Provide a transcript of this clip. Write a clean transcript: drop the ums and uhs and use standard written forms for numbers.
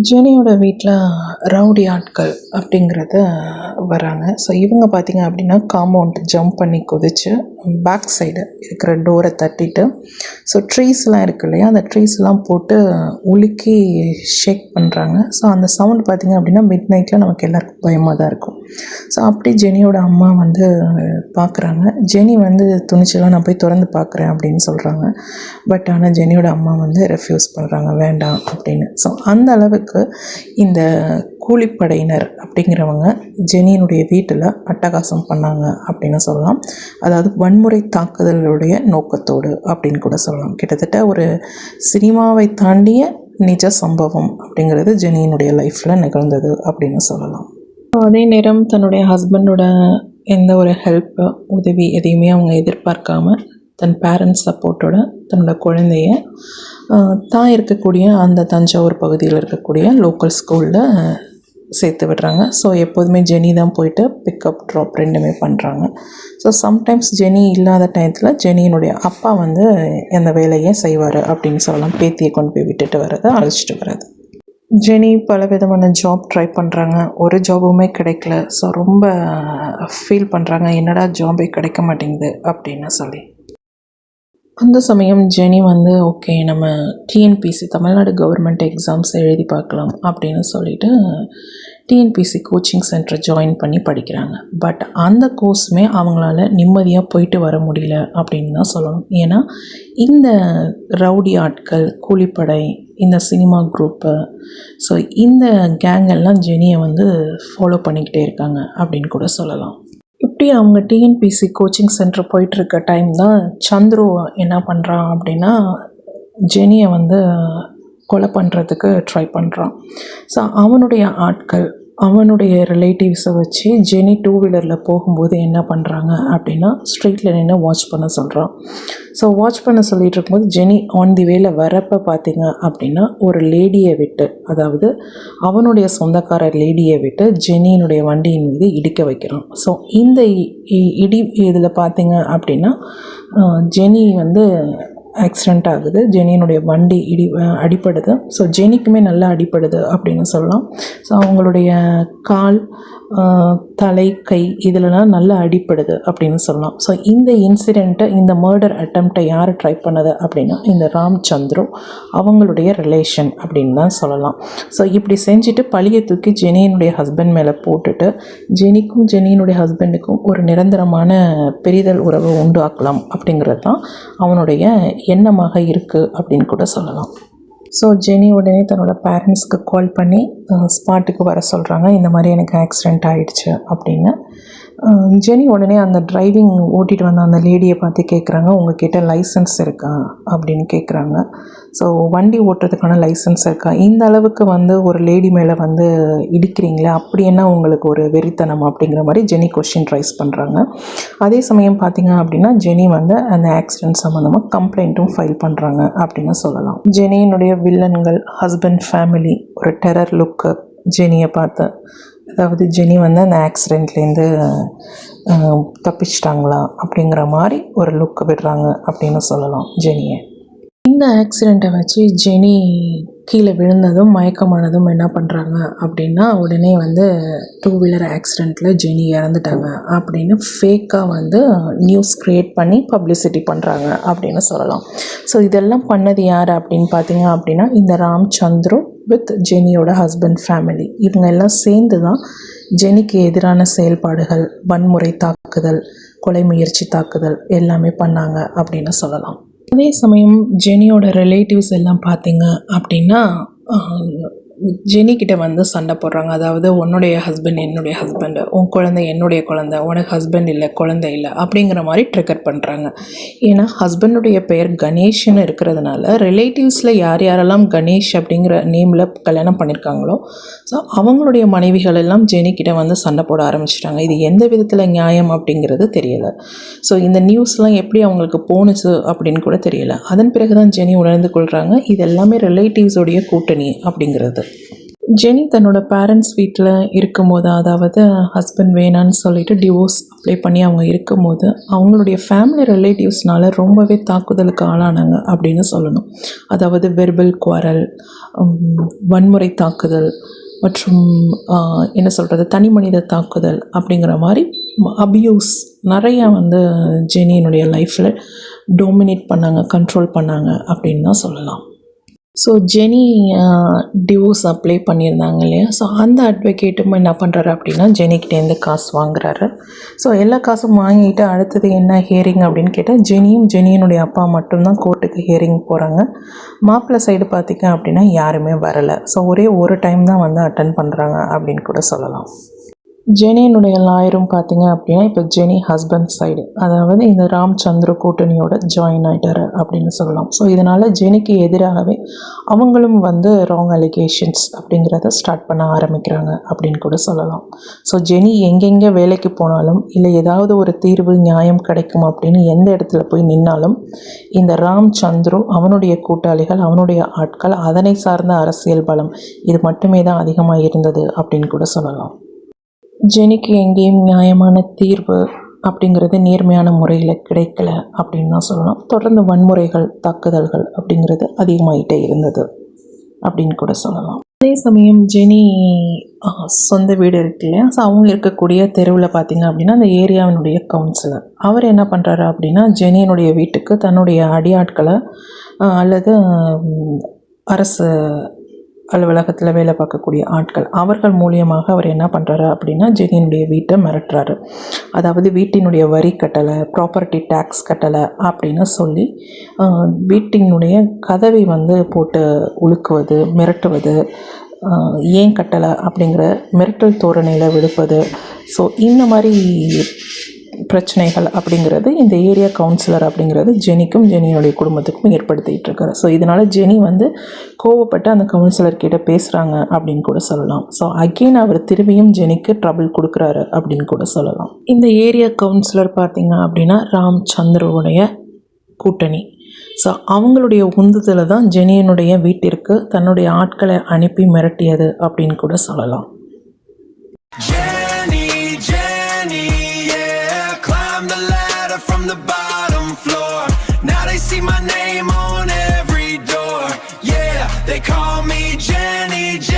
ஜெனியோட வீட்டில் ரவுடி ஆட்கள் அப்படிங்கிறத வராங்க. ஸோ இவங்க பார்த்திங்க அப்படின்னா காம்பவுண்ட் ஜம்ப் பண்ணி குதித்து பேக் சைடு இருக்கிற டோரை தட்டிட்டு, ஸோ ட்ரீஸ்லாம் இருக்கு இல்லையா, அந்த ட்ரீஸ்லாம் போட்டு உலுக்கி ஷேக் பண்ணுறாங்க. ஸோ அந்த சவுண்ட் பார்த்திங்க அப்படின்னா மிட் நைட்டில் நமக்கு எல்லாருக்கும் பயமாக தான் இருக்கும். ஸோ அப்படி ஜெனியோட அம்மா வந்து பார்க்குறாங்க. ஜெனி வந்து துணிச்சலாக நான் போய் திறந்து பார்க்குறேன் அப்படின்னு சொல்கிறாங்க. பட் ஆனால் ஜெனியோட அம்மா வந்து ரெஃப்யூஸ் பண்ணுறாங்க, வேண்டாம் அப்படின்னு. ஸோ அந்த அளவுக்கு இந்த கூலிப்படையினர் அப்படிங்கிறவங்க ஜெனியினுடைய வீட்டில் அட்டகாசம் பண்ணாங்க அப்படின்னு சொல்லலாம். அதாவது வன்முறை தாக்குதலுடைய நோக்கத்தோடு அப்படின்னு கூட சொல்லலாம். கிட்டத்தட்ட ஒரு சினிமாவை தாண்டிய நிஜ சம்பவம் அப்படிங்கிறது ஜெனியினுடைய லைஃப்பில் நிகழ்ந்தது அப்படின்னு சொல்லலாம். அதே நேரம் தன்னுடைய ஹஸ்பண்டோட எந்த ஒரு ஹெல்ப், உதவி எதையுமே அவங்க எதிர்பார்க்காம தன் பேரண்ட்ஸ் சப்போர்ட்டோட தன்னோட குழந்தைய தான் இருக்கக்கூடிய அந்த தஞ்சாவூர் பகுதியில் இருக்கக்கூடிய லோக்கல் ஸ்கூலில் சேர்த்து விடுறாங்க. ஸோ எப்போதுமே ஜெனி தான் போயிட்டு பிக்கப் ட்ராப் ரெண்டுமே பண்ணுறாங்க. ஸோ சம்டைம்ஸ் ஜெனி இல்லாத டயத்தில் ஜெனியினுடைய அப்பா வந்து அந்த வேலையை செய்வார் அப்படின்னு சொல்லலாம். பேத்தியை கொண்டு போய் விட்டுட்டு வர்றது, அழைச்சிட்டு வர்றது. ஜெனி பல விதமான ஜாப் ட்ரை பண்ணுறாங்க, ஒரு ஜாபுமே கிடைக்கல. ஸோ ரொம்ப ஃபீல் பண்ணுறாங்க, என்னடா ஜாபே கிடைக்க மாட்டேங்குது அப்படின்னு சொல்லி. அந்த சமயம் ஜெனி வந்து ஓகே நம்ம டிஎன்பிசி தமிழ்நாடு கவர்மெண்ட் எக்ஸாம்ஸ் எழுதி பார்க்கலாம் அப்படின்னு சொல்லிட்டு டிஎன்பிசி கோச்சிங் சென்டர் ஜாயின் பண்ணி படிக்கிறாங்க. பட் அந்த கோர்ஸுமே அவங்களால நிம்மதியாக போயிட்டு வர முடியல அப்படின்னு தான் சொல்லணும். ஏன்னா இந்த ரவுடி ஆட்கள், கூலிப்படை, இந்த சினிமா குரூப்பு, ஸோ இந்த கேங்கெல்லாம் ஜெனியை வந்து ஃபாலோ பண்ணிக்கிட்டே இருக்காங்க அப்படின்னு கூட சொல்லலாம். இப்படி அவங்க டிஎன்பிசி கோச்சிங் சென்டர் போயிட்டுருக்க டைம் தான் சந்துரு என்ன பண்ணுறான் அப்படின்னா ஜெனியை வந்து கொலை பண்ணுறதுக்கு ட்ரை பண்ணுறான். ஸோ அவனுடைய ஆட்கள், அவனுடைய ரிலேட்டிவ்ஸை வச்சு ஜெனி 2 வீலரில் போகும்போது என்ன பண்ணுறாங்க அப்படின்னா ஸ்ட்ரீட்டில் நின்று வாட்ச் பண்ண சொல்கிறான். ஸோ வாட்ச் பண்ண சொல்லிகிட்டு இருக்கும்போது ஜெனி ஆன் தி வேல வரப்போ பார்த்திங்க அப்படின்னா ஒரு லேடியை விட்டு, அதாவது அவனுடைய சொந்தக்காரர் லேடியை விட்டு ஜெனியினுடைய வண்டியின் மீது இடிக்க வைக்கிறான். ஸோ இந்த இடி இதில் பார்த்திங்க அப்படின்னா ஜெனி வந்து ஆக்சிடெண்ட் ஆகுது. ஜெனியினுடைய வண்டி அடிப்படுது. ஸோ ஜெனிக்குமே நல்லா அடிப்படுது அப்படின்னு சொல்லலாம். ஸோ அவங்களுடைய கால், தலை, கை இதிலலாம் நல்லா அடிப்படுது அப்படின்னு சொல்லலாம். ஸோ இந்த இன்சிடெண்ட்டை, இந்த மர்டர் அட்டெம்ப்டை யார் ட்ரை பண்ணது அப்படின்னா இந்த ராம்சந்திரு, அவங்களுடைய ரிலேஷன் அப்படின்னு தான் சொல்லலாம். ஸோ இப்படி செஞ்சுட்டு பழியை தூக்கி ஜெனியினுடைய ஹஸ்பண்ட் மேலே போட்டுட்டு ஜெனிக்கும் ஜெனியினுடைய ஹஸ்பண்டுக்கும் ஒரு நிரந்தரமான பெரிதல் உறவை உண்டாக்கலாம் அப்படிங்கிறது தான் அவனுடைய எண்ணமாக இருக்குது அப்படின்னு கூட சொல்லலாம். ஸோ ஜெனி உடனே தன்னோட பேரண்ட்ஸ்க்கு கால் பண்ணி ஸ்பாட்டுக்கு வர சொல்கிறாங்க. இந்த மாதிரி எனக்கு ஆக்சிடெண்ட் ஆகிடுச்சு அப்படின்னு. ஜெனி உடனே அந்த டிரைவிங் ஓட்டிகிட்டு வந்த அந்த லேடியை பார்த்து கேட்குறாங்க, உங்ககிட்ட லைசன்ஸ் இருக்கா அப்படின்னு கேட்குறாங்க. ஸோ வண்டி ஓட்டுறதுக்கான லைசன்ஸ் இருக்கா? இந்த அளவுக்கு வந்து ஒரு லேடி மேலே வந்து இடிக்கிறீங்களே, அப்படி என்ன உங்களுக்கு ஒரு வெறித்தனம் அப்படிங்கிற மாதிரி ஜெனி கொஸ்டின் ரைஸ் பண்ணுறாங்க. அதே சமயம் பார்த்திங்க அப்படின்னா ஜெனி வந்து அந்த ஆக்சிடென்ட் சம்மந்தமாக கம்ப்ளைண்ட்டும் ஃபைல் பண்ணுறாங்க அப்படின்னு சொல்லலாம். ஜெனியினுடைய வில்லன்கள், ஹஸ்பண்ட், ஃபேமிலி ஒரு டெரர் லுக்கு ஜெனியை பார்த்து, அதாவது ஜெனி வந்து அந்த ஆக்சிடெண்ட்லேருந்து தப்பிச்சிட்டாங்களா அப்படிங்கிற மாதிரி ஒரு லுக்கு விடுறாங்க அப்படின்னு சொல்லலாம் ஜெனியை. இந்த ஆக்சிடெண்ட்டை வச்சு ஜெனி கீழே விழுந்ததும் மயக்கமானதும் என்ன பண்ணுறாங்க அப்படின்னா உடனே வந்து 2 வீலர் ஆக்சிடெண்ட்டில் ஜெனி இறந்துட்டாங்க அப்படின்னு ஃபேக்காக வந்து நியூஸ் க்ரியேட் பண்ணி பப்ளிசிட்டி பண்ணுறாங்க அப்படின்னு சொல்லலாம். ஸோ இதெல்லாம் பண்ணது யார் அப்படின்னு பார்த்தீங்க அப்படின்னா இந்த ராம்சந்திரு வித் ஜெனியோட ஹஸ்பண்ட், ஃபேமிலி, இவங்க எல்லாம் சேர்ந்து தான் ஜெனிக்கு எதிரான செயல்பாடுகள், வன்முறை தாக்குதல், கொலை முயற்சி தாக்குதல் எல்லாமே பண்ணாங்க அப்படின்னு சொல்லலாம். அதே சமயம் ஜெனியோட ரிலேட்டிவ்ஸ் எல்லாம் பார்த்திங்க அப்படின்னா ஜெனிக்கிட்ட வந்து சண்டை போடுறாங்க. அதாவது உன்னுடைய ஹஸ்பண்ட் என்னுடைய ஹஸ்பண்டு, உன் குழந்தை என்னுடைய குழந்தை, உனக்கு ஹஸ்பண்ட் இல்லை, குழந்தை இல்லை அப்படிங்கிற மாதிரி ட்ரிகர் பண்ணுறாங்க. ஏன்னா ஹஸ்பண்டுடைய பெயர் கணேஷ்னு இருக்கிறதுனால ரிலேட்டிவ்ஸில் யார் யாரெல்லாம் கணேஷ் அப்படிங்கிற நேமில் கல்யாணம் பண்ணியிருக்காங்களோ ஸோ அவங்களுடைய மனைவிகள் எல்லாம் ஜெனிக்கிட்ட வந்து சண்டை போட ஆரம்பிச்சிட்டாங்க. இது எந்த விதத்தில் நியாயம் அப்படிங்கிறது தெரியலை. ஸோ இந்த நியூஸ்லாம் எப்படி அவங்களுக்கு போணுச்சு அப்படின்னு கூட தெரியலை. அதன் பிறகு தான் ஜெனி உணர்ந்து கொள்கிறாங்க இது எல்லாமே ரிலேட்டிவ்ஸோடைய கூட்டணி அப்படிங்கிறது. ஜெனி தன்னோட பேரண்ட்ஸ் வீட்டில் இருக்கும்போது, அதாவது ஹஸ்பண்ட் வேணான்னு சொல்லிட்டு டிவோர்ஸ் அப்ளை பண்ணி அவங்க இருக்கும்போது, அவங்களுடைய ஃபேமிலி ரிலேட்டிவ்ஸ்னால ரொம்பவே தாக்குதலுக்கு ஆளானாங்க அப்படின்னு சொல்லணும். அதாவது வெர்பல் குவாரல், வன்முறை தாக்குதல் மற்றும் என்ன சொல்கிறது, தனி மனித தாக்குதல் அப்படிங்கிற மாதிரி அபியூஸ் நிறையா வந்து ஜெனியினுடைய லைஃப்பில் டோமினேட் பண்ணாங்க, கண்ட்ரோல் பண்ணாங்க அப்படின்னு தான் சொல்லலாம். ஸோ ஜெனி டிவோர்ஸ் அப்ளை பண்ணியிருந்தாங்க இல்லையா, ஸோ அந்த அட்வொகேட்டும் என்ன பண்ணுறாரு அப்படின்னா ஜெனிக்கிட்டேருந்து காசு வாங்குறாரு. ஸோ எல்லா காசும் வாங்கிட்டு அடுத்தது என்ன ஹியரிங் அப்படின்னு கேட்டால் ஜெனியினுடைய அப்பா மட்டும்தான் கோர்ட்டுக்கு ஹியரிங் போகிறாங்க. மாப்பிள்ளை சைடு பார்த்திங்க அப்படின்னா யாருமே வரலை. ஸோ ஒரே ஒரு டைம் தான் வந்து அட்டன் பண்ணுறாங்க அப்படின்னு கூட சொல்லலாம். ஜெனியினுடைய லாயரும் பார்த்திங்க அப்படின்னா இப்போ ஜெனி ஹஸ்பண்ட் சைடு, அதாவது இந்த ராம்சந்திர கூட்டணியோட ஜாயின் ஆகிட்டார் அப்படின்னு சொல்லலாம். ஸோ இதனால் ஜெனிக்கு எதிராகவே அவங்களும் வந்து ராங் அலிகேஷன்ஸ் அப்படிங்கிறத ஸ்டார்ட் பண்ண ஆரம்பிக்கிறாங்க அப்படின்னு கூட சொல்லலாம். ஸோ ஜெனி எங்கெங்கே வேலைக்கு போனாலும் இல்லை ஏதாவது ஒரு தீர்வு நியாயம் கிடைக்கும் அப்படின்னு எந்த இடத்துல போய் நின்னாலும் இந்த ராம்சந்திரு, அவனுடைய கூட்டாளிகள், அவனுடைய ஆட்கள், அதனை சார்ந்த அரசியல் பலம் இது மட்டுமே தான் அதிகமாக இருந்தது அப்படின்னு கூட சொல்லலாம். ஜெனிக்கு எங்கேயும் நியாயமான தீர்வு அப்படிங்கிறது நேர்மையான முறையில் கிடைக்கல அப்படின்னு தான் சொல்லலாம். தொடர்ந்து வன்முறைகள், தாக்குதல்கள் அப்படிங்கிறது அதிகமாகிட்டே இருந்தது அப்படின்னு கூட சொல்லலாம். அதே சமயம் ஜெனி சொந்த வீடு இருக்கு இல்லையா, ஸோ அவங்க இருக்கக்கூடிய தெருவில் பார்த்திங்க அப்படின்னா அந்த ஏரியாவினுடைய கவுன்சிலர் அவர் என்ன பண்ணுறாரு அப்படின்னா ஜெனியினுடைய வீட்டுக்கு தன்னுடைய அடியாட்களை அல்லது அரசு அலுவலகத்தில் வேலை பார்க்கக்கூடிய ஆட்கள் அவர்கள் மூலியமாக அவர் என்ன பண்ணுறாரு அப்படின்னா ஜெனியினுடைய வீட்டை மிரட்டுறாரு. அதாவது வீட்டினுடைய வரி கட்டலை, ப்ராப்பர்ட்டி டேக்ஸ் கட்டலை அப்படின்னு சொல்லி வீட்டினுடைய கதவை வந்து போட்டு உலுக்குவது, மிரட்டுவது, ஏன் கட்டலை அப்படிங்கிற மிரட்டல் தோரணையில் விடுப்பது. ஸோ இந்த மாதிரி பிரச்சனைகள் அப்படிங்கிறது இந்த ஏரியா கவுன்சிலர் அப்படிங்கிறது ஜெனிக்கும் ஜெனியினுடைய குடும்பத்துக்கும் ஏற்படுத்திகிட்டு இருக்காரு. ஸோ இதனால் ஜெனி வந்து கோவப்பட்டு அந்த கவுன்சிலர்கிட்ட பேசுகிறாங்க அப்படின்னு கூட சொல்லலாம். ஸோ அகெயின் அவர் திரும்பியும் ஜெனிக்கு ட்ரபிள் கொடுக்குறாரு அப்படின்னு கூட சொல்லலாம். இந்த ஏரியா கவுன்சிலர் பார்த்திங்க அப்படின்னா ராம்சந்திரவுடைய கூட்டணி. ஸோ அவங்களுடைய உந்துதலை தான் ஜெனியினுடைய வீட்டிற்கு தன்னுடைய ஆட்களை அனுப்பி மிரட்டியது அப்படின்னு கூட சொல்லலாம்.